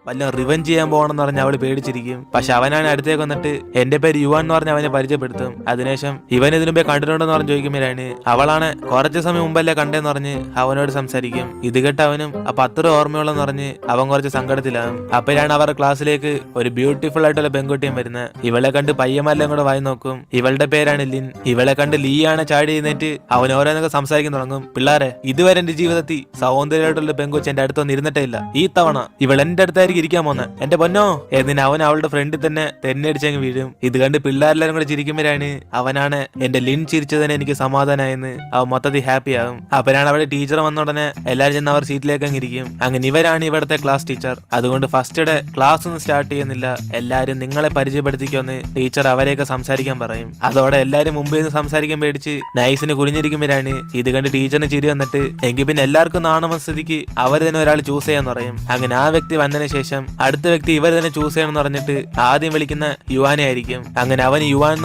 വല്ല റിവഞ്ച് ചെയ്യാൻ പോകണമെന്ന് പറഞ്ഞ് അവള് പേടിച്ചിരിക്കും. പക്ഷെ അവനാണ് അടുത്തേക്ക് വന്നിട്ട് എന്റെ പേര് യുവാൻ എന്ന് പറഞ്ഞ് അവനെ പരിചയപ്പെടുത്തും. അതിനുശേഷം ഇവൻ ഇതിനു മുമ്പേ കണ്ടിട്ടുണ്ടെന്ന് പറഞ്ഞ് ചോദിക്കുമ്പോഴാണ് അവളാണ് കുറച്ച് സമയം മുമ്പല്ലേ കണ്ടേന്ന് പറഞ്ഞ് അവനോട് സംസാരിക്കും. ഇത് കേട്ട് അവനും അപ്പൊ അത്ര ഓർമ്മയുള്ളെന്ന് പറഞ്ഞ് അവൻ കുറച്ച് സങ്കടത്തിലാകും. അപ്പോഴാണ് അവരുടെ ക്ലാസ്സിലേക്ക് ഒരു ബ്യൂട്ടിഫുൾ ആയിട്ടുള്ള പെൺകുട്ടിയും വരുന്നത്. ഇവളെ കണ്ട് പയ്യന്മാരെല്ലാം കൂടെ വായി നോക്കും. ഇവളുടെ പേരാണ് ലിൻ. ഇവളെ കണ്ട് ലീയാണ് ചാടി എഴുന്നേറ്റ് അവൻ ഓരോന്നൊക്കെ സംസാരിക്കാൻ തുടങ്ങും. പിള്ളേരെ, ഇതുവരെ എന്റെ ജീവിതത്തിൽ സൗന്ദര്യമായിട്ടുള്ള പെൺകൊച്ച് എന്റെ അടുത്തൊന്നും ഇരുന്നിട്ടേ ഇല്ല. ഈ തവണ ഇവൾ എന്റെ അടുത്തായിരിക്കും ഇരിക്കാൻ പോന്നെ. എന്റെ പൊന്നോ എന്നിന് അവൻ അവളുടെ ഫ്രണ്ടിൽ തന്നെ തെന്നടിച്ചങ്ങ് വീഴും. ഇത് കണ്ട് പിള്ളേരെല്ലാരും കൂടെ ചിരിക്കുമ്പോഴാണ് അവനാണ് എന്റെ ലിൻ ചിരിച്ചതിന് എനിക്ക് സമാധാനമായെന്ന് അവൻ മൊത്തത്തിൽ ഹാപ്പി ആകും. അപ്പോഴാണ് അവിടെ ടീച്ചർ വന്ന ഉടനെ എല്ലാവരും ചെന്ന് അവർ സീറ്റിലേക്ക് അങ്ങ് ഇരിക്കും. അങ്ങനെ ഇവരാണ് ഇവിടുത്തെ ക്ലാസ് ടീച്ചർ. അതുകൊണ്ട് ഫസ്റ്റ് ഡേ ക്ലാസ് ഒന്നും സ്റ്റാർട്ട് ചെയ്യുന്നില്ല. എല്ലാരും നിങ്ങളെ പരിചയപ്പെടുത്തിക്കൊന്ന് ടീച്ചർ അവരെയൊക്കെ സംസാരിക്കാൻ പറയും. അതോടെ എല്ലാരും മുമ്പിൽ നിന്ന് സംസാരിക്കാൻ പേടിച്ച് നൈസിന് കുനിഞ്ഞിരിക്കുമ്പോഴാണ് ഇത് കണ്ട് ടീച്ചറിന് ചിരി വന്നിട്ട് എങ്കിൽ പിന്നെ എല്ലാവർക്കും നാണമ സ്ഥിതിക്ക് അവർ തന്നെ ഒരാൾ ചൂസ് ചെയ്യാന്ന് പറയും. അങ്ങനെ ആ വ്യക്തി വന്നതിന് ശേഷം അടുത്ത വ്യക്തി ഇവർ തന്നെ ചൂസ് ചെയ്യണമെന്ന് പറഞ്ഞിട്ട് ആദ്യം വിളിക്കുന്ന യുവാനെ ആയിരിക്കും. അങ്ങനെ അവൻ യുവാൻ